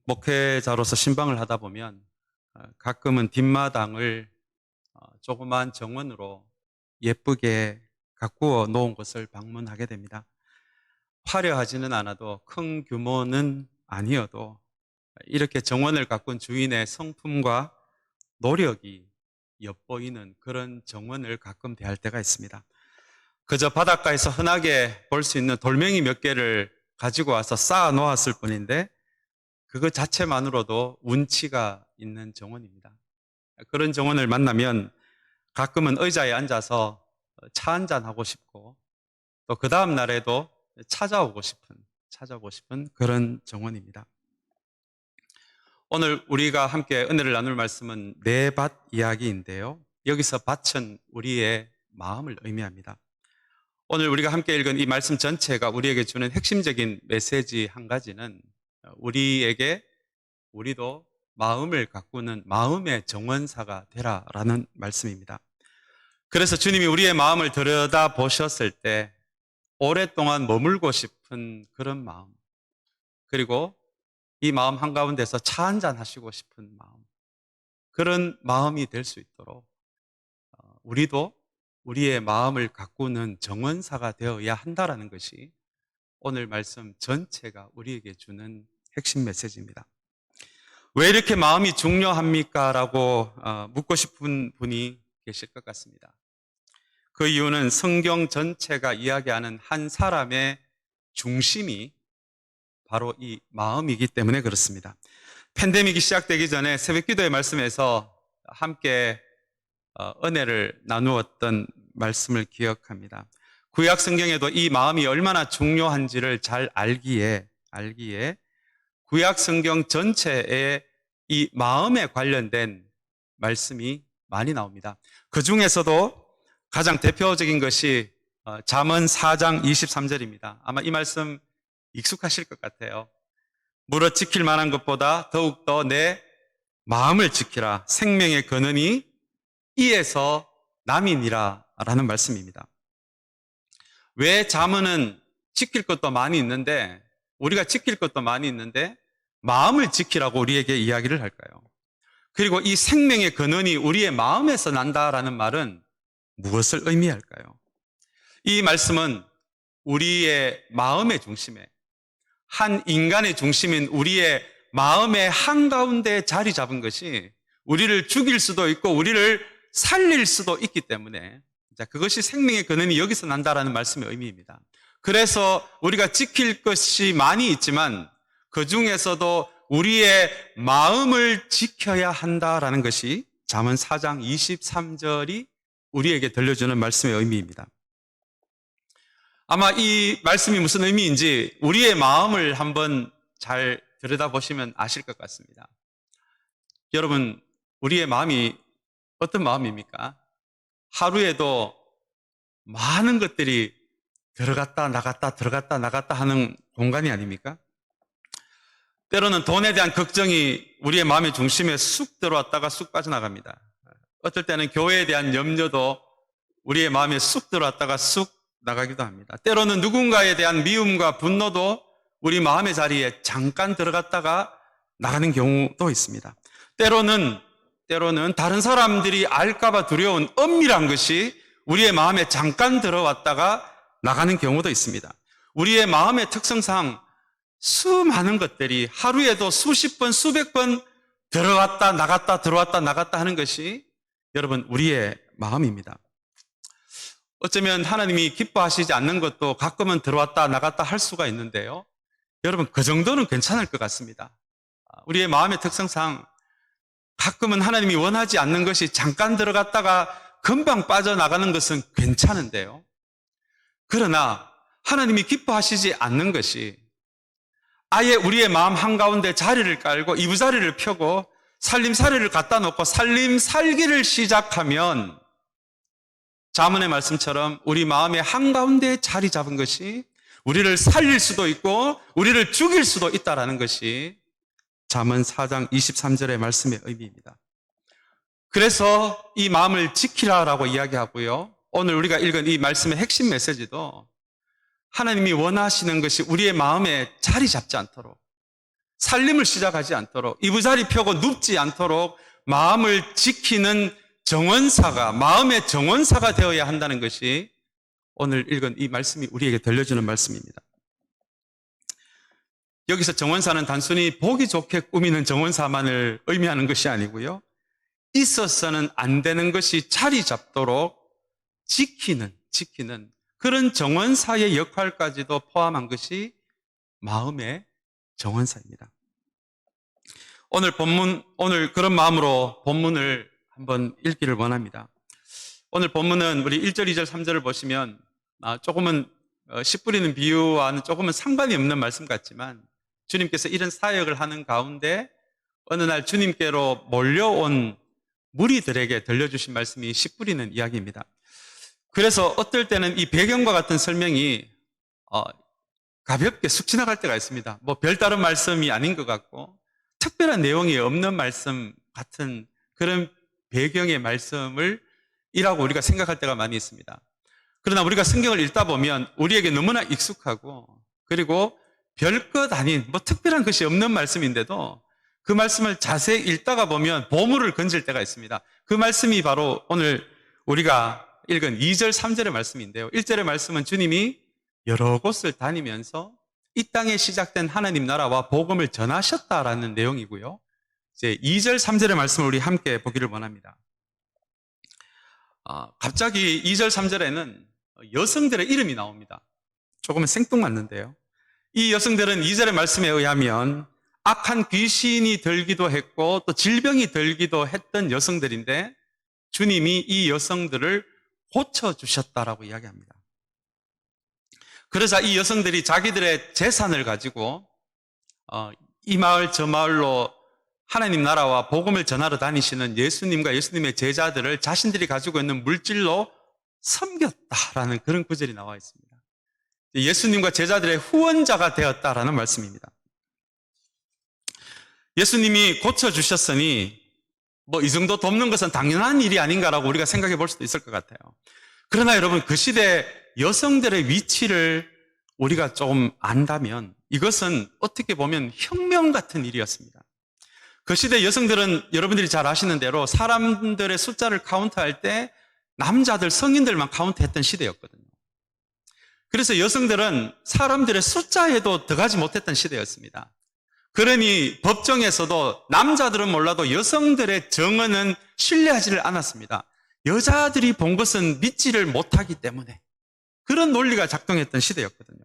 목회자로서 신방을 하다 보면 가끔은 뒷마당을 조그만 정원으로 예쁘게 가꾸어 놓은 곳을 방문하게 됩니다. 화려하지는 않아도 큰 규모는 아니어도 이렇게 정원을 가꾼 주인의 성품과 노력이 엿보이는 그런 정원을 가끔 대할 때가 있습니다. 그저 바닷가에서 흔하게 볼 수 있는 돌멩이 몇 개를 가지고 와서 쌓아 놓았을 뿐인데 그거 자체만으로도 운치가 있는 정원입니다. 그런 정원을 만나면 가끔은 의자에 앉아서 차 한잔 하고 싶고 또 그 다음 날에도 찾아오고 싶은 그런 정원입니다. 오늘 우리가 함께 은혜를 나눌 말씀은 내 밭 이야기인데요. 여기서 밭은 우리의 마음을 의미합니다. 오늘 우리가 함께 읽은 이 말씀 전체가 우리에게 주는 핵심적인 메시지 한 가지는 우리도 마음을 가꾸는 마음의 정원사가 되라라는 말씀입니다. 그래서 주님이 우리의 마음을 들여다보셨을 때 오랫동안 머물고 싶은 그런 마음, 그리고 이 마음 한가운데서 차 한잔 하시고 싶은 마음, 그런 마음이 될 수 있도록 우리도 우리의 마음을 가꾸는 정원사가 되어야 한다라는 것이 오늘 말씀 전체가 우리에게 주는 핵심 메시지입니다. 왜 이렇게 마음이 중요합니까? 라고 묻고 싶은 분이 계실 것 같습니다. 그 이유는 성경 전체가 이야기하는 한 사람의 중심이 바로 이 마음이기 때문에 그렇습니다. 팬데믹이 시작되기 전에 새벽기도의 말씀에서 함께 은혜를 나누었던 말씀을 기억합니다. 구약 성경에도 이 마음이 얼마나 중요한지를 잘 알기에 구약 성경 전체에 이 마음에 관련된 말씀이 많이 나옵니다. 그 중에서도 가장 대표적인 것이 잠언 4장 23절입니다. 아마 이 말씀 익숙하실 것 같아요. 무릇 지킬 만한 것보다 더욱더 내 마음을 지키라. 생명의 근원이 이에서 남이니라 라는 말씀입니다. 왜 잠언은 지킬 것도 많이 있는데, 우리가 지킬 것도 많이 있는데 마음을 지키라고 우리에게 이야기를 할까요? 그리고 이 생명의 근원이 우리의 마음에서 난다라는 말은 무엇을 의미할까요? 이 말씀은 우리의 마음의 중심에, 한 인간의 중심인 우리의 마음의 한가운데 자리 잡은 것이 우리를 죽일 수도 있고 우리를 살릴 수도 있기 때문에 그것이 생명의 근원이 여기서 난다라는 말씀의 의미입니다. 그래서 우리가 지킬 것이 많이 있지만 그 중에서도 우리의 마음을 지켜야 한다라는 것이 잠언 4장 23절이 우리에게 들려주는 말씀의 의미입니다. 아마 이 말씀이 무슨 의미인지 우리의 마음을 한번 잘 들여다보시면 아실 것 같습니다. 여러분, 우리의 마음이 어떤 마음입니까? 하루에도 많은 것들이 들어갔다 나갔다 하는 공간이 아닙니까? 때로는 돈에 대한 걱정이 우리의 마음의 중심에 쑥 들어왔다가 쑥 빠져나갑니다. 어떨 때는 교회에 대한 염려도 우리의 마음에 쑥 들어왔다가 쑥 나가기도 합니다. 때로는 누군가에 대한 미움과 분노도 우리 마음의 자리에 잠깐 들어갔다가 나가는 경우도 있습니다. 때로는 다른 사람들이 알까봐 두려운 은밀한 것이 우리의 마음에 잠깐 들어왔다가 나가는 경우도 있습니다. 우리의 마음의 특성상 수많은 것들이 하루에도 수십 번, 수백 번 들어왔다 나갔다 들어왔다 나갔다 하는 것이 여러분 우리의 마음입니다. 어쩌면 하나님이 기뻐하시지 않는 것도 가끔은 들어왔다 나갔다 할 수가 있는데요. 여러분 그 정도는 괜찮을 것 같습니다. 우리의 마음의 특성상 가끔은 하나님이 원하지 않는 것이 잠깐 들어갔다가 금방 빠져나가는 것은 괜찮은데요. 그러나 하나님이 기뻐하시지 않는 것이 아예 우리의 마음 한가운데 자리를 깔고 이부자리를 펴고 살림살이를 갖다 놓고 살림 살기를 시작하면 잠언의 말씀처럼 우리 마음의 한가운데 자리 잡은 것이 우리를 살릴 수도 있고 우리를 죽일 수도 있다는 것이 잠언 4장 23절의 말씀의 의미입니다. 그래서 이 마음을 지키라라고 이야기하고요. 오늘 우리가 읽은 이 말씀의 핵심 메시지도 하나님이 원하시는 것이 우리의 마음에 자리 잡지 않도록 살림을 시작하지 않도록, 이부자리 펴고 눕지 않도록 마음을 지키는 정원사가, 마음의 정원사가 되어야 한다는 것이 오늘 읽은 이 말씀이 우리에게 들려주는 말씀입니다. 여기서 정원사는 단순히 보기 좋게 꾸미는 정원사만을 의미하는 것이 아니고요, 있어서는 안 되는 것이 자리 잡도록 지키는 그런 정원사의 역할까지도 포함한 것이 마음의 정원사입니다. 오늘 그런 마음으로 본문을 한번 읽기를 원합니다. 오늘 본문은 우리 1절, 2절, 3절을 보시면 조금은 씨 뿌리는 비유와는 조금은 상관이 없는 말씀 같지만, 주님께서 이런 사역을 하는 가운데 어느 날 주님께로 몰려온 무리들에게 들려주신 말씀이 씨 뿌리는 이야기입니다. 그래서 어떨 때는 이 배경과 같은 설명이 가볍게 쑥 지나갈 때가 있습니다. 뭐 별다른 말씀이 아닌 것 같고 특별한 내용이 없는 말씀 같은 그런 배경의 말씀을 이라고 우리가 생각할 때가 많이 있습니다. 그러나 우리가 성경을 읽다 보면 우리에게 너무나 익숙하고, 그리고 별것 아닌 뭐 특별한 것이 없는 말씀인데도 그 말씀을 자세히 읽다가 보면 보물을 건질 때가 있습니다. 그 말씀이 바로 오늘 우리가 읽은 2절, 3절의 말씀인데요. 1절의 말씀은 주님이 여러 곳을 다니면서 이 땅에 시작된 하나님 나라와 복음을 전하셨다라는 내용이고요. 이제 2절, 3절의 말씀을 우리 함께 보기를 원합니다. 갑자기 2절, 3절에는 여성들의 이름이 나옵니다. 조금은 생뚱맞는데요. 이 여성들은 2절의 말씀에 의하면 악한 귀신이 들기도 했고 또 질병이 들기도 했던 여성들인데, 주님이 이 여성들을 고쳐주셨다라고 이야기합니다. 그러자 이 여성들이 자기들의 재산을 가지고 이 마을 저 마을로 하나님 나라와 복음을 전하러 다니시는 예수님과 예수님의 제자들을 자신들이 가지고 있는 물질로 섬겼다라는 그런 구절이 나와 있습니다. 예수님과 제자들의 후원자가 되었다라는 말씀입니다. 예수님이 고쳐주셨으니 뭐 이 정도 돕는 것은 당연한 일이 아닌가라고 우리가 생각해 볼 수도 있을 것 같아요. 그러나 여러분, 그 시대 여성들의 위치를 우리가 조금 안다면 이것은 어떻게 보면 혁명 같은 일이었습니다. 그 시대 여성들은 여러분들이 잘 아시는 대로 사람들의 숫자를 카운트할 때 남자들, 성인들만 카운트했던 시대였거든요. 그래서 여성들은 사람들의 숫자에도 들어가지 못했던 시대였습니다. 그러니 법정에서도 남자들은 몰라도 여성들의 정언은 신뢰하지를 않았습니다. 여자들이 본 것은 믿지를 못하기 때문에 그런 논리가 작동했던 시대였거든요.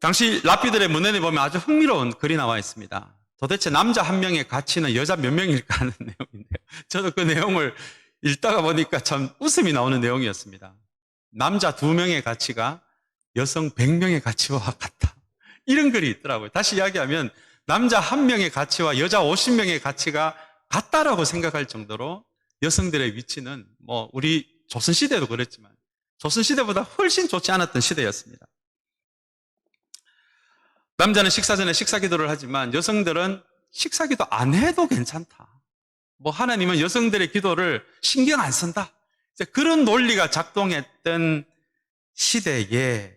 당시 랍비들의 문헌에 보면 아주 흥미로운 글이 나와 있습니다. 도대체 남자 한 명의 가치는 여자 몇 명일까 하는 내용인데요. 저도 그 내용을 읽다가 보니까 참 웃음이 나오는 내용이었습니다. 남자 2명의 가치가 여성 100명의 가치와 같다. 이런 글이 있더라고요. 다시 이야기하면 남자 1명의 가치와 여자 50명의 가치가 같다라고 생각할 정도로 여성들의 위치는 뭐 우리 조선시대도 그랬지만 조선시대보다 훨씬 좋지 않았던 시대였습니다. 남자는 식사 전에 식사기도를 하지만 여성들은 식사기도 안 해도 괜찮다. 뭐 하나님은 여성들의 기도를 신경 안 쓴다. 이제 그런 논리가 작동했던 시대에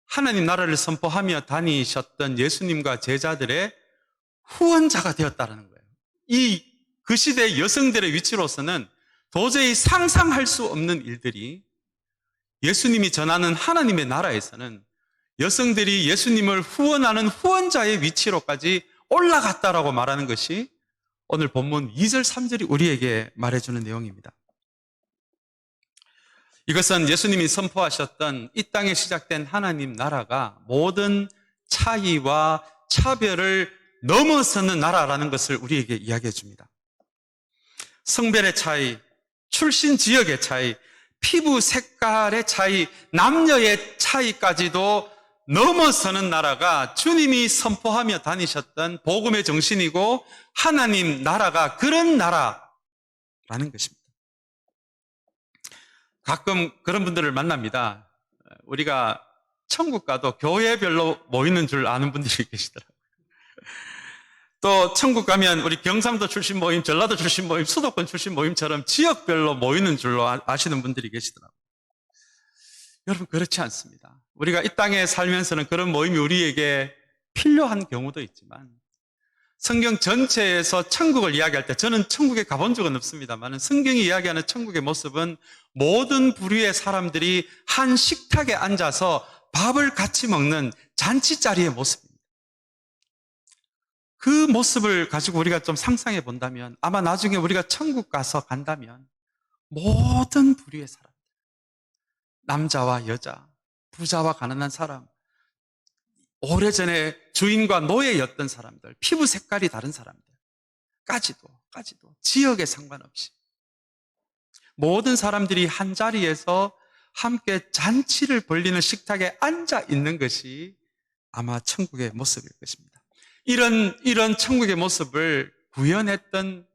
하나님 나라를 선포하며 다니셨던 예수님과 제자들의 후원자가 되었다는 거예요. 그 시대의 여성들의 위치로서는 도저히 상상할 수 없는 일들이 예수님이 전하는 하나님의 나라에서는 여성들이 예수님을 후원하는 후원자의 위치로까지 올라갔다라고 말하는 것이 오늘 본문 2절, 3절이 우리에게 말해주는 내용입니다. 이것은 예수님이 선포하셨던 이 땅에 시작된 하나님 나라가 모든 차이와 차별을 넘어서는 나라라는 것을 우리에게 이야기해 줍니다. 성별의 차이, 출신 지역의 차이, 피부 색깔의 차이, 남녀의 차이까지도 넘어서는 나라가 주님이 선포하며 다니셨던 복음의 정신이고 하나님 나라가 그런 나라라는 것입니다. 가끔 그런 분들을 만납니다. 우리가 천국 가도 교회별로 모이는 줄 아는 분들이 계시더라고요. 또 천국 가면 우리 경상도 출신 모임, 전라도 출신 모임, 수도권 출신 모임처럼 지역별로 모이는 줄로 아시는 분들이 계시더라고요. 여러분, 그렇지 않습니다. 우리가 이 땅에 살면서는 그런 모임이 우리에게 필요한 경우도 있지만 성경 전체에서 천국을 이야기할 때 저는 천국에 가본 적은 없습니다만 성경이 이야기하는 천국의 모습은 모든 부류의 사람들이 한 식탁에 앉아서 밥을 같이 먹는 잔치자리의 모습입니다. 그 모습을 가지고 우리가 좀 상상해 본다면 아마 나중에 우리가 천국 가서 간다면 모든 부류의 사람, 남자와 여자, 부자와 가난한 사람, 오래전에 주인과 노예였던 사람들, 피부 색깔이 다른 사람들까지도 지역에 상관없이 모든 사람들이 한 자리에서 함께 잔치를 벌리는 식탁에 앉아 있는 것이 아마 천국의 모습일 것입니다. 이런 천국의 모습을 구현했던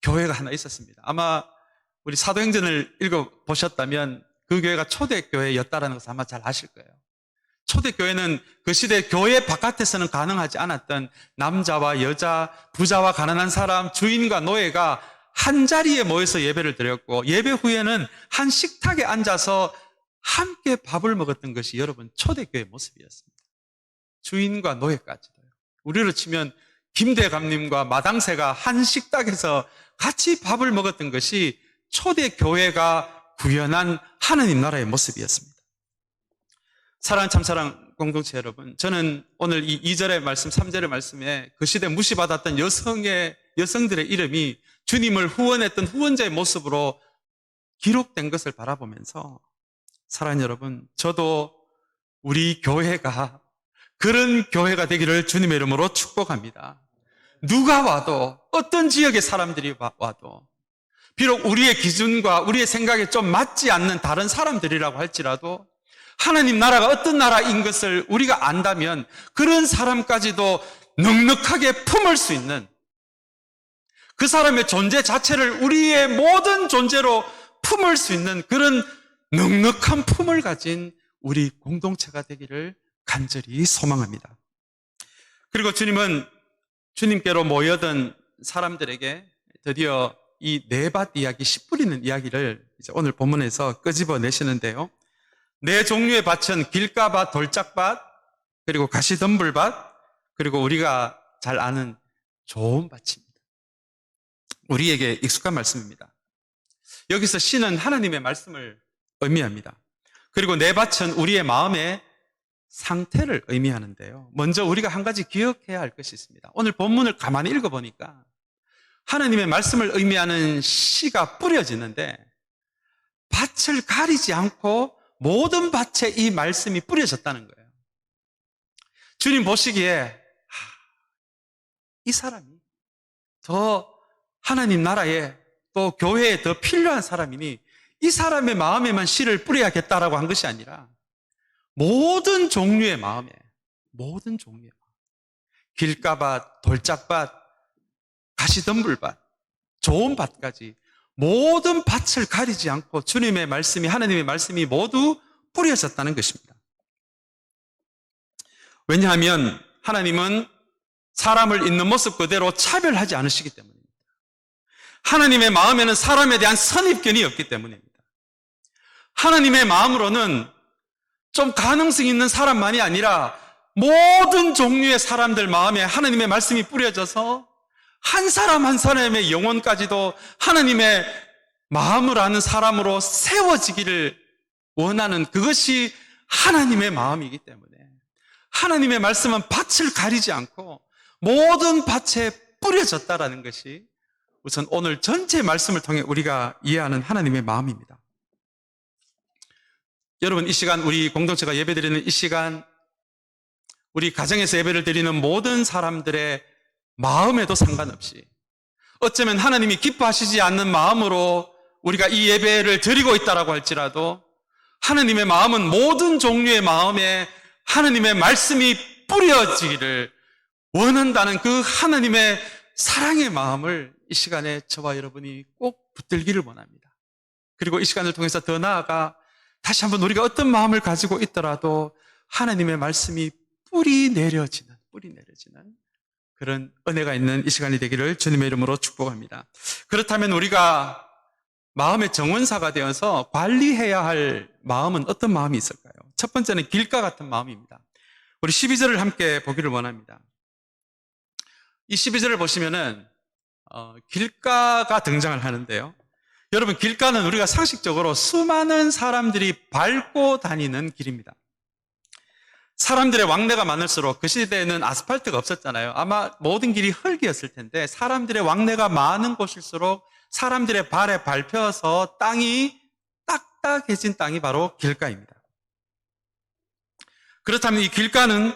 교회가 하나 있었습니다. 아마 우리 사도행전을 읽어보셨다면 그 교회가 초대교회였다는 것을 아마 잘 아실 거예요. 초대교회는 그 시대 교회 바깥에서는 가능하지 않았던 남자와 여자, 부자와 가난한 사람, 주인과 노예가 한 자리에 모여서 예배를 드렸고 예배 후에는 한 식탁에 앉아서 함께 밥을 먹었던 것이 여러분 초대교회의 모습이었습니다. 주인과 노예까지도요. 우리로 치면 김대감님과 마당새가 한 식탁에서 같이 밥을 먹었던 것이 초대교회가 구현한 하나님 나라의 모습이었습니다. 사랑하는 참사랑 공동체 여러분, 저는 오늘 이 2절의 말씀, 3절의 말씀에 그 시대 무시받았던 여성들의 이름이 주님을 후원했던 후원자의 모습으로 기록된 것을 바라보면서 사랑하는 여러분, 저도 우리 교회가 그런 교회가 되기를 주님의 이름으로 축복합니다. 누가 와도 어떤 지역의 사람들이 와도 비록 우리의 기준과 우리의 생각에 좀 맞지 않는 다른 사람들이라고 할지라도 하나님 나라가 어떤 나라인 것을 우리가 안다면 그런 사람까지도 넉넉하게 품을 수 있는 그 사람의 존재 자체를 우리의 모든 존재로 품을 수 있는 그런 넉넉한 품을 가진 우리 공동체가 되기를 간절히 소망합니다. 그리고 주님은 주님께로 모여든 사람들에게 드디어 이 네밭 이야기, 씨 뿌리는 이야기를 이제 오늘 본문에서 끄집어내시는데요. 네 종류의 밭은 길가밭, 돌짝밭, 그리고 가시덤불밭, 그리고 우리가 잘 아는 좋은 밭입니다. 우리에게 익숙한 말씀입니다. 여기서 씨는 하나님의 말씀을 의미합니다. 그리고 네 밭은 우리의 마음의 상태를 의미하는데요. 먼저 우리가 한 가지 기억해야 할 것이 있습니다. 오늘 본문을 가만히 읽어보니까 하나님의 말씀을 의미하는 씨가 뿌려지는데 밭을 가리지 않고 모든 밭에 이 말씀이 뿌려졌다는 거예요. 주님 보시기에 이 사람이 더 하나님 나라에 또 교회에 더 필요한 사람이니 이 사람의 마음에만 씨를 뿌려야겠다라고 한 것이 아니라 모든 종류의 마음에, 모든 종류의 마음, 길가밭, 돌짝밭, 가시덤불밭, 좋은 밭까지 모든 밭을 가리지 않고 주님의 말씀이, 하나님의 말씀이 모두 뿌려졌다는 것입니다. 왜냐하면 하나님은 사람을 있는 모습 그대로 차별하지 않으시기 때문입니다. 하나님의 마음에는 사람에 대한 선입견이 없기 때문입니다. 하나님의 마음으로는 좀 가능성 있는 사람만이 아니라 모든 종류의 사람들 마음에 하나님의 말씀이 뿌려져서 한 사람 한 사람의 영혼까지도 하나님의 마음을 아는 사람으로 세워지기를 원하는 그것이 하나님의 마음이기 때문에 하나님의 말씀은 밭을 가리지 않고 모든 밭에 뿌려졌다라는 것이 우선 오늘 전체 말씀을 통해 우리가 이해하는 하나님의 마음입니다. 여러분, 이 시간 우리 공동체가 예배드리는 이 시간 우리 가정에서 예배를 드리는 모든 사람들의 마음에도 상관없이 어쩌면 하나님이 기뻐하시지 않는 마음으로 우리가 이 예배를 드리고 있다라고 할지라도 하나님의 마음은 모든 종류의 마음에 하나님의 말씀이 뿌려지기를 원한다는 그 하나님의 사랑의 마음을 이 시간에 저와 여러분이 꼭 붙들기를 원합니다. 그리고 이 시간을 통해서 더 나아가 다시 한번 우리가 어떤 마음을 가지고 있더라도 하나님의 말씀이 뿌리 내려지는 그런 은혜가 있는 이 시간이 되기를 주님의 이름으로 축복합니다. 그렇다면 우리가 마음의 정원사가 되어서 관리해야 할 마음은 어떤 마음이 있을까요? 첫 번째는 길가 같은 마음입니다. 우리 12절을 함께 보기를 원합니다. 이 12절을 보시면은 길가가 등장을 하는데요. 여러분, 길가는 우리가 상식적으로 수많은 사람들이 밟고 다니는 길입니다. 사람들의 왕래가 많을수록, 그 시대에는 아스팔트가 없었잖아요. 아마 모든 길이 흙이었을 텐데 사람들의 왕래가 많은 곳일수록 사람들의 발에 밟혀서 땅이 딱딱해진 땅이 바로 길가입니다. 그렇다면 이 길가는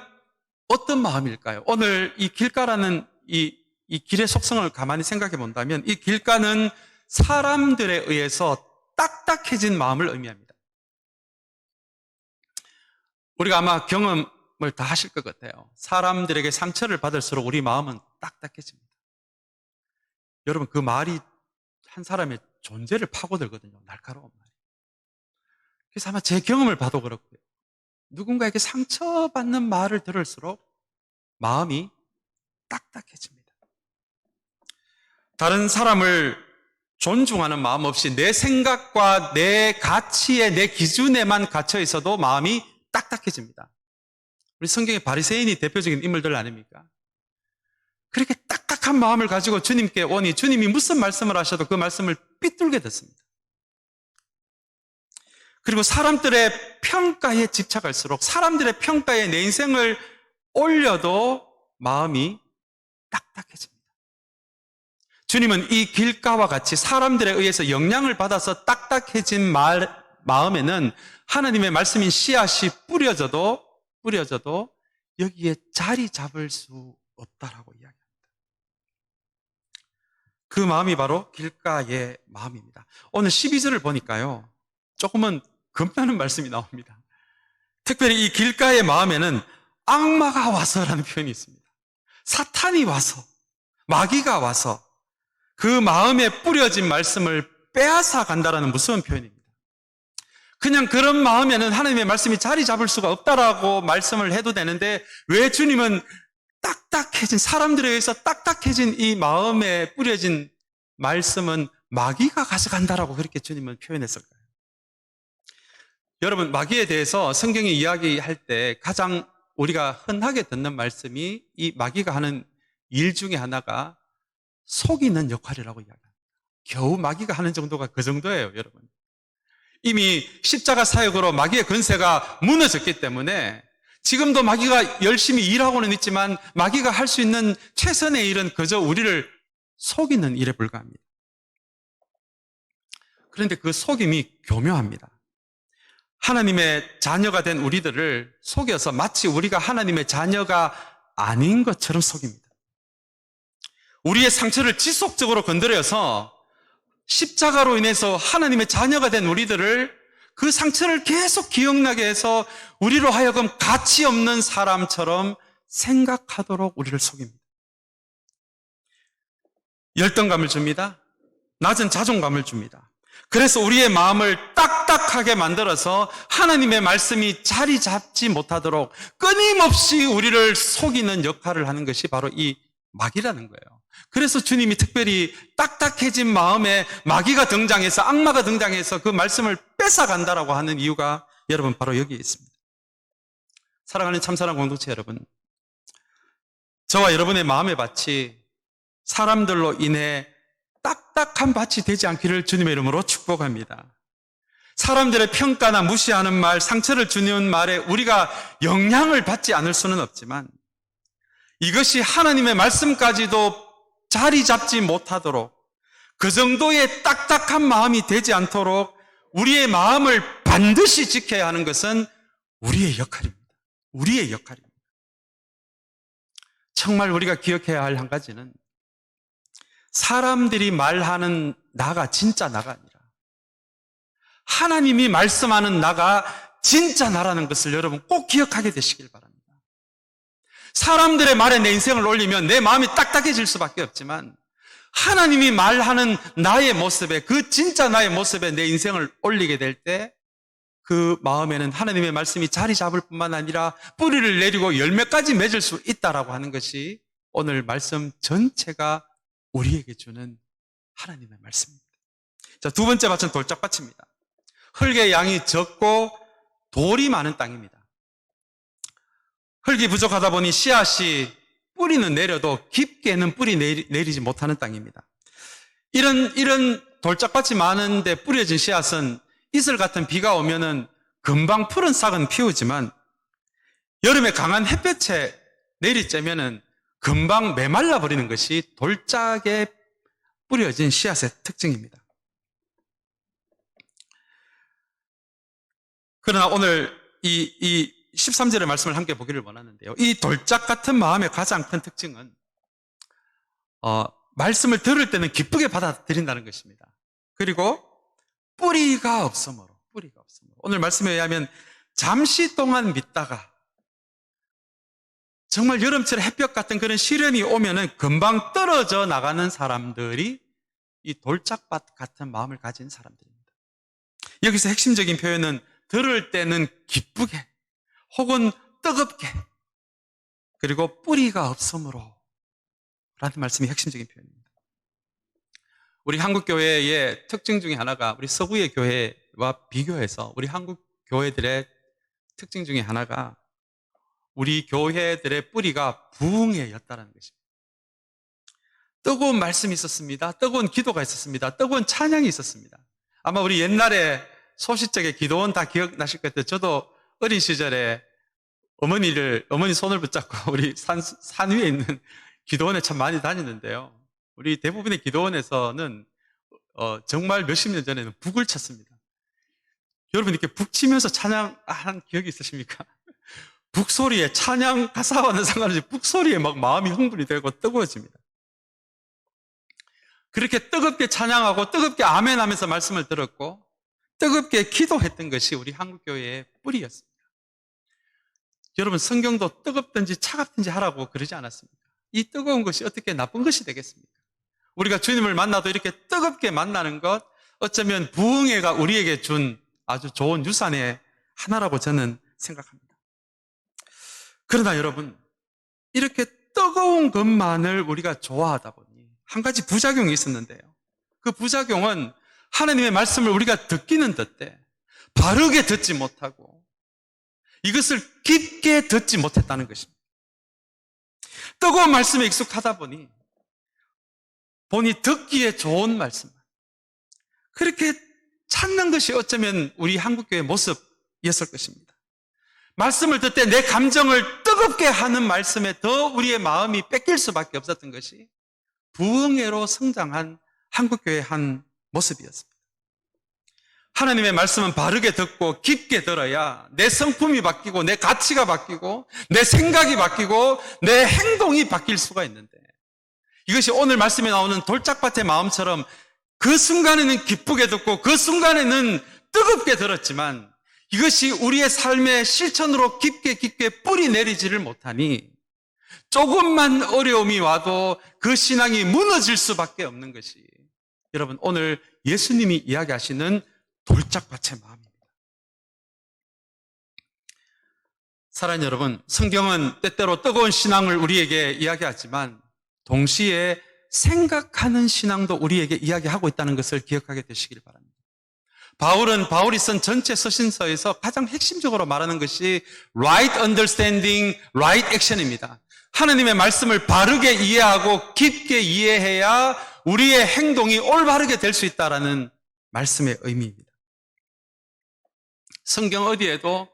어떤 마음일까요? 오늘 이 길가라는 이 길의 속성을 가만히 생각해 본다면 이 길가는 사람들에 의해서 딱딱해진 마음을 의미합니다. 우리가 아마 경험을 다 하실 것 같아요. 사람들에게 상처를 받을수록 우리 마음은 딱딱해집니다. 여러분, 그 말이 한 사람의 존재를 파고들거든요. 날카로운 말이. 그래서 아마 제 경험을 봐도 그렇고요. 누군가에게 상처받는 말을 들을수록 마음이 딱딱해집니다. 다른 사람을 존중하는 마음 없이 내 생각과 내 가치에, 내 기준에만 갇혀 있어도 마음이 딱딱해집니다. 우리 성경의 바리새인이 대표적인 인물들 아닙니까? 그렇게 딱딱한 마음을 가지고 주님께 오니 주님이 무슨 말씀을 하셔도 그 말씀을 삐뚤게 듣습니다. 그리고 사람들의 평가에 집착할수록, 사람들의 평가에 내 인생을 올려도 마음이 딱딱해집니다. 주님은 이 길가와 같이 사람들에 의해서 영향을 받아서 딱딱해진 마음에는 하나님의 말씀인 씨앗이 뿌려져도 여기에 자리 잡을 수 없다라고 이야기합니다. 그 마음이 바로 길가의 마음입니다. 오늘 12절을 보니까요, 조금은 겁나는 말씀이 나옵니다. 특별히 이 길가의 마음에는 악마가 와서라는 표현이 있습니다. 사탄이 와서, 마귀가 와서 그 마음에 뿌려진 말씀을 빼앗아 간다라는 무서운 표현입니다. 그냥 그런 마음에는 하나님의 말씀이 자리 잡을 수가 없다라고 말씀을 해도 되는데, 왜 주님은 딱딱해진, 사람들에 의해서 딱딱해진 이 마음에 뿌려진 말씀은 마귀가 가져간다라고 그렇게 주님은 표현했을까요? 여러분, 마귀에 대해서 성경이 이야기할 때 가장 우리가 흔하게 듣는 말씀이 이 마귀가 하는 일 중에 하나가 속이는 역할이라고 이야기합니다. 겨우 마귀가 하는 정도가 그 정도예요, 여러분. 이미 십자가 사역으로 마귀의 권세가 무너졌기 때문에 지금도 마귀가 열심히 일하고는 있지만 마귀가 할 수 있는 최선의 일은 그저 우리를 속이는 일에 불과합니다. 그런데 그 속임이 교묘합니다. 하나님의 자녀가 된 우리들을 속여서 마치 우리가 하나님의 자녀가 아닌 것처럼 속입니다. 우리의 상처를 지속적으로 건드려서 십자가로 인해서 하나님의 자녀가 된 우리들을, 그 상처를 계속 기억나게 해서 우리로 하여금 가치 없는 사람처럼 생각하도록 우리를 속입니다. 열등감을 줍니다. 낮은 자존감을 줍니다. 그래서 우리의 마음을 딱딱하게 만들어서 하나님의 말씀이 자리 잡지 못하도록 끊임없이 우리를 속이는 역할을 하는 것이 바로 이 마귀라는 거예요. 그래서 주님이 특별히 딱딱해진 마음에 마귀가 등장해서, 악마가 등장해서 그 말씀을 뺏어간다라고 하는 이유가 여러분 바로 여기에 있습니다. 사랑하는 참사랑 공동체 여러분, 저와 여러분의 마음의 밭이 사람들로 인해 딱딱한 밭이 되지 않기를 주님의 이름으로 축복합니다. 사람들의 평가나 무시하는 말, 상처를 주는 말에 우리가 영향을 받지 않을 수는 없지만, 이것이 하나님의 말씀까지도 자리 잡지 못하도록, 그 정도의 딱딱한 마음이 되지 않도록 우리의 마음을 반드시 지켜야 하는 것은 우리의 역할입니다. 우리의 역할입니다. 정말 우리가 기억해야 할 한 가지는, 사람들이 말하는 나가 진짜 나가 아니라 하나님이 말씀하는 나가 진짜 나라는 것을 여러분 꼭 기억하게 되시길 바랍니다. 사람들의 말에 내 인생을 올리면 내 마음이 딱딱해질 수밖에 없지만, 하나님이 말하는 나의 모습에, 그 진짜 나의 모습에 내 인생을 올리게 될 때 그 마음에는 하나님의 말씀이 자리 잡을 뿐만 아니라 뿌리를 내리고 열매까지 맺을 수 있다라고 하는 것이 오늘 말씀 전체가 우리에게 주는 하나님의 말씀입니다. 자, 두 번째 밭은 돌짝밭입니다. 흙의 양이 적고 돌이 많은 땅입니다. 흙이 부족하다 보니 씨앗이 뿌리는 내려도 깊게는 뿌리 내리지 못하는 땅입니다. 이런 돌짝밭이 많은데 뿌려진 씨앗은 이슬 같은 비가 오면은 금방 푸른 싹은 피우지만 여름에 강한 햇볕에 내리쬐면은 금방 메말라 버리는 것이 돌짝에 뿌려진 씨앗의 특징입니다. 그러나 오늘 이 13절의 말씀을 함께 보기를 원하는데요. 이 돌짝 같은 마음의 가장 큰 특징은 말씀을 들을 때는 기쁘게 받아들인다는 것입니다. 그리고 뿌리가 없으므로 오늘 말씀에 의하면 잠시 동안 믿다가 정말 여름철 햇볕 같은 그런 시련이 오면은 금방 떨어져 나가는 사람들이 이 돌짝밭 같은 마음을 가진 사람들입니다. 여기서 핵심적인 표현은 들을 때는 기쁘게 혹은 뜨겁게 그리고 뿌리가 없으므로 라는 말씀이 핵심적인 표현입니다. 우리 한국교회의 특징 중에 하나가 우리 서구의 교회와 비교해서 우리 한국 교회들의 특징 중에 하나가 우리 교회들의 뿌리가 부흥회였다는 것입니다. 뜨거운 말씀이 있었습니다. 뜨거운 기도가 있었습니다. 뜨거운 찬양이 있었습니다. 아마 우리 옛날에 소시적의 기도원 다 기억나실 것 같아요. 저도 어린 시절에 어머니 손을 붙잡고 우리 산 위에 있는 기도원에 참 많이 다녔는데요. 우리 대부분의 기도원에서는 정말 몇십 년 전에는 북을 쳤습니다. 여러분 이렇게 북 치면서 찬양한 기억이 있으십니까? 북 소리에 찬양 가사와는 상관없이 북 소리에 막 마음이 흥분이 되고 뜨거워집니다. 그렇게 뜨겁게 찬양하고 뜨겁게 아멘 하면서 말씀을 들었고 뜨겁게 기도했던 것이 우리 한국교회의 뿌리였습니다. 여러분 성경도 뜨겁든지 차갑든지 하라고 그러지 않았습니까? 이 뜨거운 것이 어떻게 나쁜 것이 되겠습니까? 우리가 주님을 만나도 이렇게 뜨겁게 만나는 것 어쩌면 부흥회가 우리에게 준 아주 좋은 유산의 하나라고 저는 생각합니다. 그러나 여러분 이렇게 뜨거운 것만을 우리가 좋아하다 보니 한 가지 부작용이 있었는데요. 그 부작용은 하나님의 말씀을 우리가 듣기는 듣되 바르게 듣지 못하고 이것을 깊게 듣지 못했다는 것입니다. 뜨거운 말씀에 익숙하다 보니 듣기에 좋은 말씀만 그렇게 찾는 것이 어쩌면 우리 한국교회의 모습이었을 것입니다. 말씀을 듣되 내 감정을 뜨겁게 하는 말씀에 더 우리의 마음이 뺏길 수밖에 없었던 것이 부흥회로 성장한 한국교회의 한 모습이었습니다. 하나님의 말씀은 바르게 듣고 깊게 들어야 내 성품이 바뀌고 내 가치가 바뀌고 내 생각이 바뀌고 내 행동이 바뀔 수가 있는데 이것이 오늘 말씀에 나오는 돌짝밭의 마음처럼 그 순간에는 기쁘게 듣고 그 순간에는 뜨겁게 들었지만 이것이 우리의 삶의 실천으로 깊게 뿌리 내리지를 못하니 조금만 어려움이 와도 그 신앙이 무너질 수밖에 없는 것이 여러분 오늘 예수님이 이야기하시는 돌짝밭의 마음입니다. 사랑하는 여러분, 성경은 때때로 뜨거운 신앙을 우리에게 이야기하지만 동시에 생각하는 신앙도 우리에게 이야기하고 있다는 것을 기억하게 되시길 바랍니다. 바울이 쓴 전체 서신서에서 가장 핵심적으로 말하는 것이 right understanding, right action입니다. 하나님의 말씀을 바르게 이해하고 깊게 이해해야 우리의 행동이 올바르게 될 수 있다는 말씀의 의미입니다. 성경 어디에도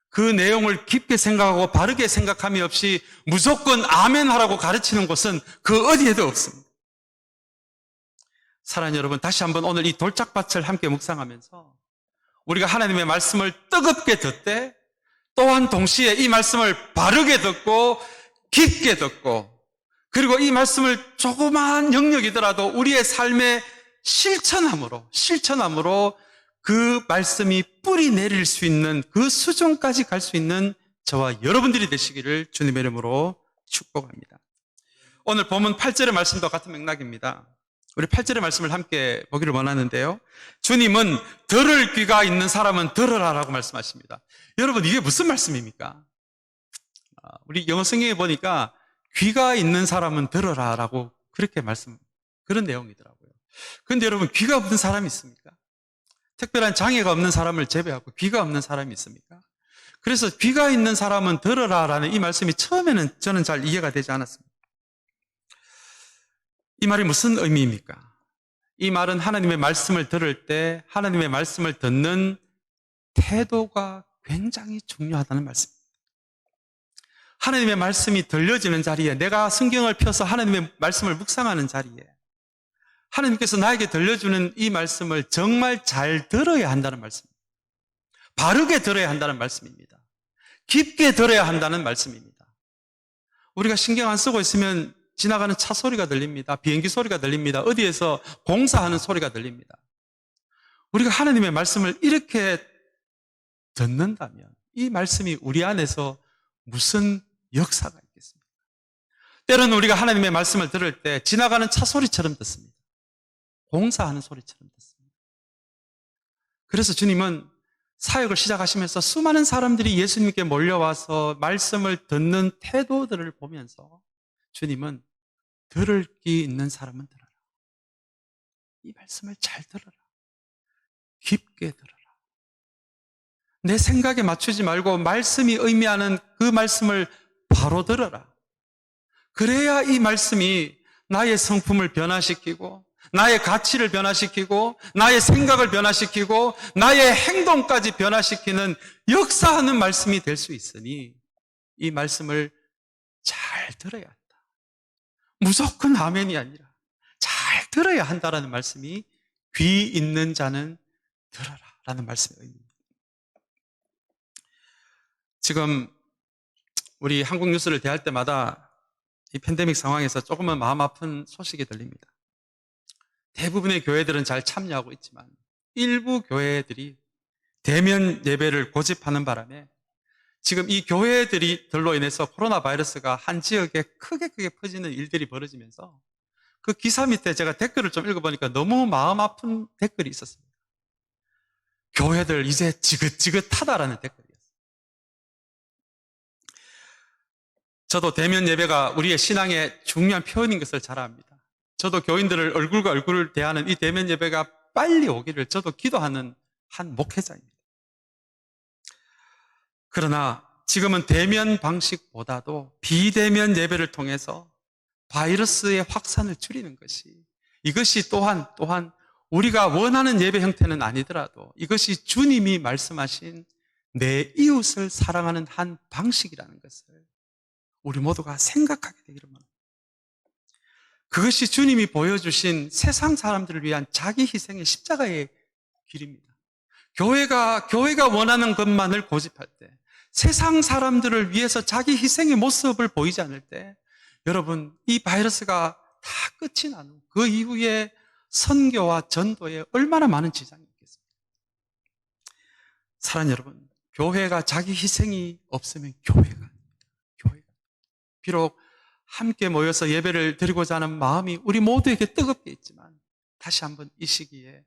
그 내용을 깊게 생각하고 바르게 생각함이 없이 무조건 아멘 하라고 가르치는 곳은 그 어디에도 없습니다. 사랑하는 여러분, 다시 한번 오늘 이 돌짝밭을 함께 묵상하면서 우리가 하나님의 말씀을 뜨겁게 듣되 또한 동시에 이 말씀을 바르게 듣고 깊게 듣고 그리고 이 말씀을 조그마한 영역이더라도 우리의 삶에 실천함으로 그 말씀이 뿌리 내릴 수 있는 그 수준까지 갈 수 있는 저와 여러분들이 되시기를 주님의 이름으로 축복합니다. 오늘 본문 8절의 말씀도 같은 맥락입니다. 우리 8절의 말씀을 함께 보기를 원하는데요. 주님은 들을 귀가 있는 사람은 들으라라고 말씀하십니다. 여러분 이게 무슨 말씀입니까? 우리 영어 성경에 보니까 귀가 있는 사람은 들으라라고 그렇게 그런 내용이더라고요. 그런데 여러분 귀가 없는 사람이 있습니까? 특별한 장애가 없는 사람을 제외하고 귀가 없는 사람이 있습니까? 그래서 귀가 있는 사람은 들으라라는 이 말씀이 처음에는 저는 잘 이해가 되지 않았습니다. 이 말이 무슨 의미입니까? 이 말은 하나님의 말씀을 들을 때 하나님의 말씀을 듣는 태도가 굉장히 중요하다는 말씀입니다. 하나님의 말씀이 들려지는 자리에, 내가 성경을 펴서 하나님의 말씀을 묵상하는 자리에 하나님께서 나에게 들려주는 이 말씀을 정말 잘 들어야 한다는 말씀입니다. 바르게 들어야 한다는 말씀입니다. 깊게 들어야 한다는 말씀입니다. 우리가 신경 안 쓰고 있으면 지나가는 차 소리가 들립니다. 비행기 소리가 들립니다. 어디에서 공사하는 소리가 들립니다. 우리가 하나님의 말씀을 이렇게 듣는다면 이 말씀이 우리 안에서 무슨 역사가 있겠습니까? 때로는 우리가 하나님의 말씀을 들을 때 지나가는 차 소리처럼 듣습니다. 공사하는 소리처럼 듣습니다. 그래서 주님은 사역을 시작하시면서 수많은 사람들이 예수님께 몰려와서 말씀을 듣는 태도들을 보면서 주님은 들을 귀 있는 사람은 들어라. 이 말씀을 잘 들어라. 깊게 들어라. 내 생각에 맞추지 말고 말씀이 의미하는 그 말씀을 바로 들어라. 그래야 이 말씀이 나의 성품을 변화시키고 나의 가치를 변화시키고 나의 생각을 변화시키고 나의 행동까지 변화시키는 역사하는 말씀이 될 수 있으니 이 말씀을 잘 들어야 한다. 무조건 아멘이 아니라 잘 들어야 한다라는 말씀이 귀 있는 자는 들어라 라는 말씀의 의미입니다. 지금 우리 한국 뉴스를 대할 때마다 이 팬데믹 상황에서 조금은 마음 아픈 소식이 들립니다. 대부분의 교회들은 잘 참여하고 있지만 일부 교회들이 대면 예배를 고집하는 바람에 지금 이 교회들로 인해서 코로나 바이러스가 한 지역에 크게 퍼지는 일들이 벌어지면서 그 기사 밑에 제가 댓글을 좀 읽어보니까 너무 마음 아픈 댓글이 있었습니다. 교회들 이제 지긋지긋하다라는 댓글이었어요. 저도 대면 예배가 우리의 신앙의 중요한 표현인 것을 잘 압니다. 저도 교인들을 얼굴과 얼굴을 대하는 이 대면 예배가 빨리 오기를 저도 기도하는 한 목회자입니다. 그러나 지금은 대면 방식보다도 비대면 예배를 통해서 바이러스의 확산을 줄이는 것이, 이것이 또한 우리가 원하는 예배 형태는 아니더라도 이것이 주님이 말씀하신 내 이웃을 사랑하는 한 방식이라는 것을 우리 모두가 생각하게 되기를 바랍니다. 그것이 주님이 보여주신 세상 사람들을 위한 자기 희생의 십자가의 길입니다. 교회가 원하는 것만을 고집할 때, 세상 사람들을 위해서 자기 희생의 모습을 보이지 않을 때, 여러분, 이 바이러스가 다 끝이 난 후 그 이후에 선교와 전도에 얼마나 많은 지장이 있겠습니까? 사랑하는 여러분, 교회가 자기 희생이 없으면 교회가 비록 함께 모여서 예배를 드리고자 하는 마음이 우리 모두에게 뜨겁게 있지만 다시 한번 이 시기에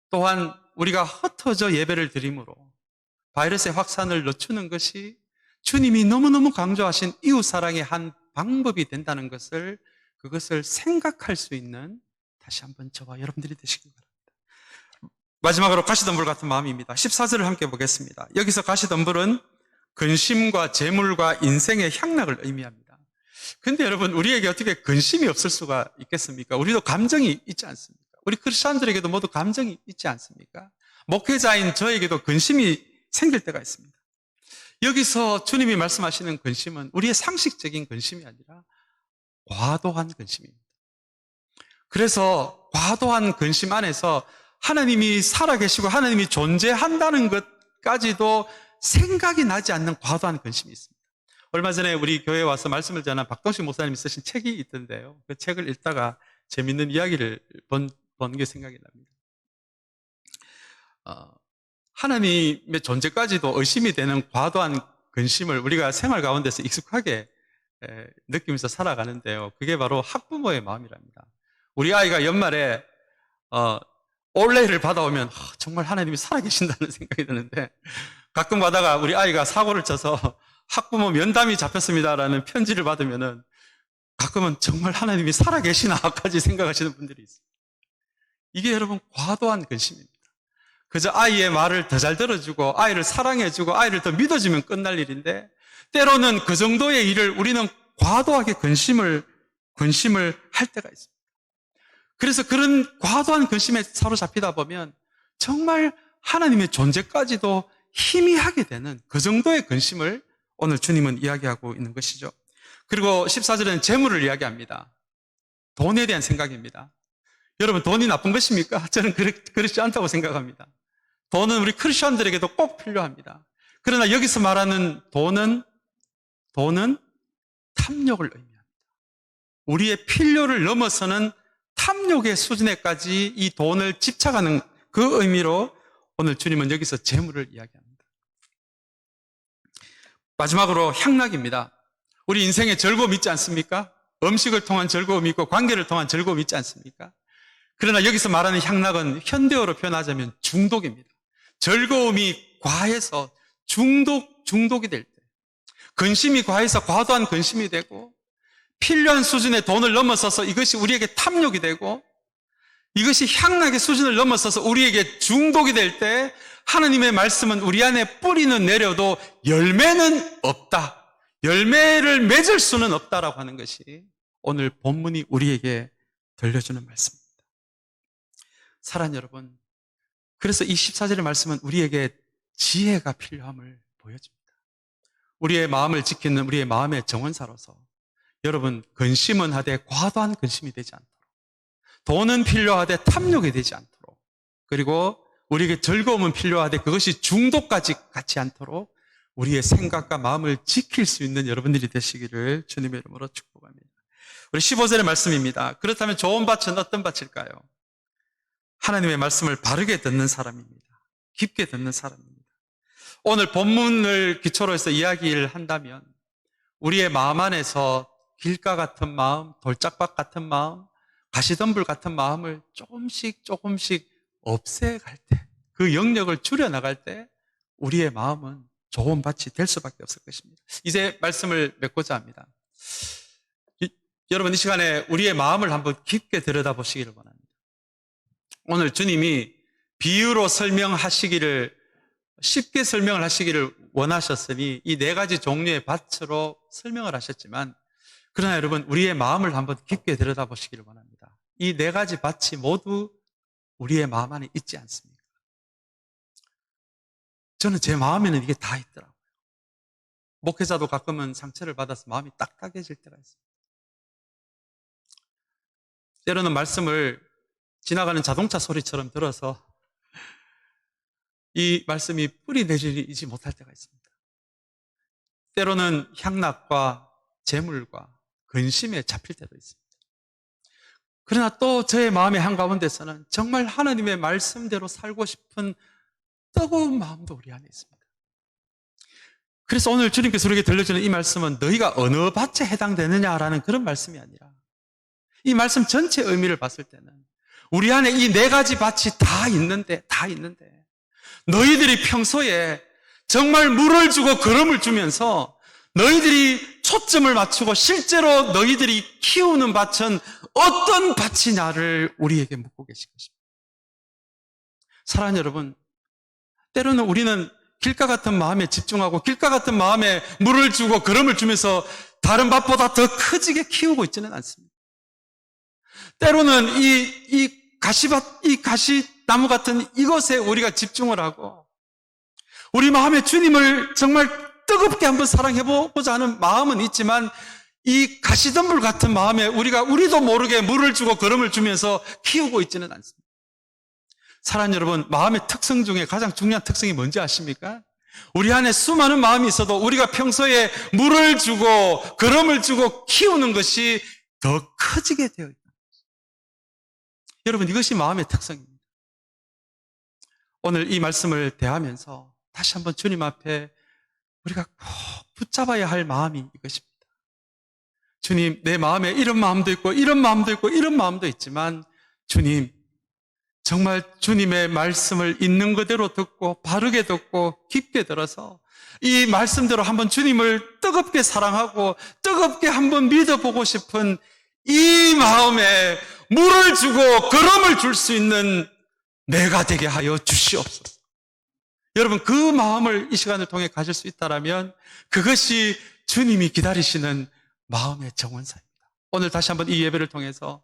또한 우리가 흩어져 예배를 드림으로 바이러스의 확산을 늦추는 것이 주님이 너무너무 강조하신 이웃사랑의 한 방법이 된다는 것을, 그것을 생각할 수 있는 다시 한번 저와 여러분들이 되시기 바랍니다. 마지막으로 가시덤불 같은 마음입니다. 14절을 함께 보겠습니다. 여기서 가시덤불은 근심과 재물과 인생의 향락을 의미합니다. 근데 여러분, 우리에게 어떻게 근심이 없을 수가 있겠습니까? 우리도 감정이 있지 않습니까? 우리 크리스천들에게도 모두 감정이 있지 않습니까? 목회자인 저에게도 근심이 생길 때가 있습니다. 여기서 주님이 말씀하시는 근심은 우리의 상식적인 근심이 아니라 과도한 근심입니다. 그래서 과도한 근심 안에서 하나님이 살아계시고 하나님이 존재한다는 것까지도 생각이 나지 않는 과도한 근심이 있습니다. 얼마 전에 우리 교회에 와서 말씀을 전한 박동식 목사님이 쓰신 책이 있던데요. 그 책을 읽다가 재밌는 이야기를 본 게 생각이 납니다. 하나님의 존재까지도 의심이 되는 과도한 근심을 우리가 생활 가운데서 익숙하게 느끼면서 살아가는데요. 그게 바로 학부모의 마음이랍니다. 우리 아이가 연말에 올레를 받아오면 정말 하나님이 살아계신다는 생각이 드는데, 가끔 가다가 우리 아이가 사고를 쳐서 학부모 면담이 잡혔습니다라는 편지를 받으면은 가끔은 정말 하나님이 살아계시나까지 생각하시는 분들이 있어요. 이게 여러분 과도한 근심입니다. 그저 아이의 말을 더 잘 들어주고 아이를 사랑해주고 아이를 더 믿어주면 끝날 일인데 때로는 그 정도의 일을 우리는 과도하게 근심을 할 때가 있습니다. 그래서 그런 과도한 근심에 사로잡히다 보면 정말 하나님의 존재까지도 희미하게 되는 그 정도의 근심을 오늘 주님은 이야기하고 있는 것이죠. 그리고 14절에는 재물을 이야기합니다. 돈에 대한 생각입니다. 여러분, 돈이 나쁜 것입니까? 저는 그렇지 않다고 생각합니다. 돈은 우리 크리스천들에게도 꼭 필요합니다. 그러나 여기서 말하는 돈은 탐욕을 의미합니다. 우리의 필요를 넘어서는 탐욕의 수준에까지 이 돈을 집착하는 그 의미로 오늘 주님은 여기서 재물을 이야기합니다. 마지막으로 향락입니다. 우리 인생에 즐거움 있지 않습니까? 음식을 통한 즐거움이 있고 관계를 통한 즐거움이 있지 않습니까? 그러나 여기서 말하는 향락은 현대어로 표현하자면 중독입니다. 즐거움이 과해서 중독이 될 때, 근심이 과해서 과도한 근심이 되고 필요한 수준의 돈을 넘어서서 이것이 우리에게 탐욕이 되고 이것이 향락의 수준을 넘어서서 우리에게 중독이 될 때 하나님의 말씀은 우리 안에 뿌리는 내려도 열매는 없다. 열매를 맺을 수는 없다라고 하는 것이 오늘 본문이 우리에게 들려주는 말씀입니다. 사랑하는 여러분, 그래서 이 14절의 말씀은 우리에게 지혜가 필요함을 보여줍니다. 우리의 마음을 지키는 우리의 마음의 정원사로서 여러분, 근심은 하되 과도한 근심이 되지 않도록, 돈은 필요하되 탐욕이 되지 않도록, 그리고 우리에게 즐거움은 필요하되 그것이 중독까지 갖지 않도록 우리의 생각과 마음을 지킬 수 있는 여러분들이 되시기를 주님의 이름으로 축복합니다. 우리 15절의 말씀입니다. 그렇다면 좋은 밭은 어떤 밭일까요? 하나님의 말씀을 바르게 듣는 사람입니다. 깊게 듣는 사람입니다. 오늘 본문을 기초로 해서 이야기를 한다면 우리의 마음 안에서 길가 같은 마음, 돌짝밭 같은 마음, 가시덤불 같은 마음을 조금씩 없애갈 때, 그 영역을 줄여나갈 때 우리의 마음은 좋은 밭이 될 수밖에 없을 것입니다. 이제 말씀을 맺고자 합니다. 여러분, 이 시간에 우리의 마음을 한번 깊게 들여다보시기를 원합니다. 오늘 주님이 비유로 쉽게 설명을 하시기를 원하셨으니 이 네 가지 종류의 밭으로 설명을 하셨지만, 그러나 여러분, 우리의 마음을 한번 깊게 들여다보시기를 원합니다. 이 네 가지 밭이 모두 우리의 마음 안에 있지 않습니까? 저는 제 마음에는 이게 다 있더라고요. 목회자도 가끔은 상처를 받아서 마음이 딱딱해질 때가 있습니다. 때로는 말씀을 지나가는 자동차 소리처럼 들어서 이 말씀이 뿌리 내리지 못할 때가 있습니다. 때로는 향락과 재물과 근심에 잡힐 때도 있습니다. 그러나 또 저의 마음의 한가운데서는 정말 하나님의 말씀대로 살고 싶은 뜨거운 마음도 우리 안에 있습니다. 그래서 오늘 주님께서 우리에게 들려주는 이 말씀은 너희가 어느 밭에 해당되느냐라는 그런 말씀이 아니라 이 말씀 전체 의미를 봤을 때는 우리 안에 이 네 가지 밭이 다 있는데 너희들이 평소에 정말 물을 주고 거름을 주면서 너희들이 초점을 맞추고 실제로 너희들이 키우는 밭은 어떤 밭이냐를 우리에게 묻고 계신 것입니다. 사랑하는 여러분, 때로는 우리는 길가 같은 마음에 집중하고 길가 같은 마음에 물을 주고 거름을 주면서 다른 밭보다 더 크지게 키우고 있지는 않습니다. 때로는 이 가시나무 같은 이것에 우리가 집중을 하고 우리 마음에 주님을 정말 뜨겁게 한번 사랑해보고자 하는 마음은 있지만 이 가시덤불 같은 마음에 우리도 모르게 물을 주고 거름을 주면서 키우고 있지는 않습니다. 사랑하는 여러분, 마음의 특성 중에 가장 중요한 특성이 뭔지 아십니까? 우리 안에 수많은 마음이 있어도 우리가 평소에 물을 주고 거름을 주고 키우는 것이 더 커지게 되어 있다. 여러분, 이것이 마음의 특성입니다. 오늘 이 말씀을 대하면서 다시 한번 주님 앞에 우리가 꼭 붙잡아야 할 마음이 이것입니다. 주님, 내 마음에 이런 마음도 있고 이런 마음도 있고 이런 마음도 있지만 주님, 정말 주님의 말씀을 있는 그대로 듣고 바르게 듣고 깊게 들어서 이 말씀대로 한번 주님을 뜨겁게 사랑하고 뜨겁게 한번 믿어보고 싶은 이 마음에 물을 주고 거름을 줄 수 있는 내가 되게 하여 주시옵소서. 여러분, 그 마음을 이 시간을 통해 가질 수 있다면 그것이 주님이 기다리시는 마음의 정원사입니다. 오늘 다시 한번 이 예배를 통해서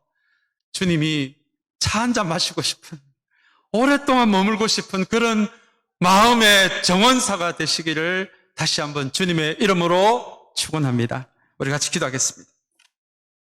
주님이 차 한 잔 마시고 싶은, 오랫동안 머물고 싶은 그런 마음의 정원사가 되시기를 다시 한번 주님의 이름으로 축원합니다. 우리 같이 기도하겠습니다.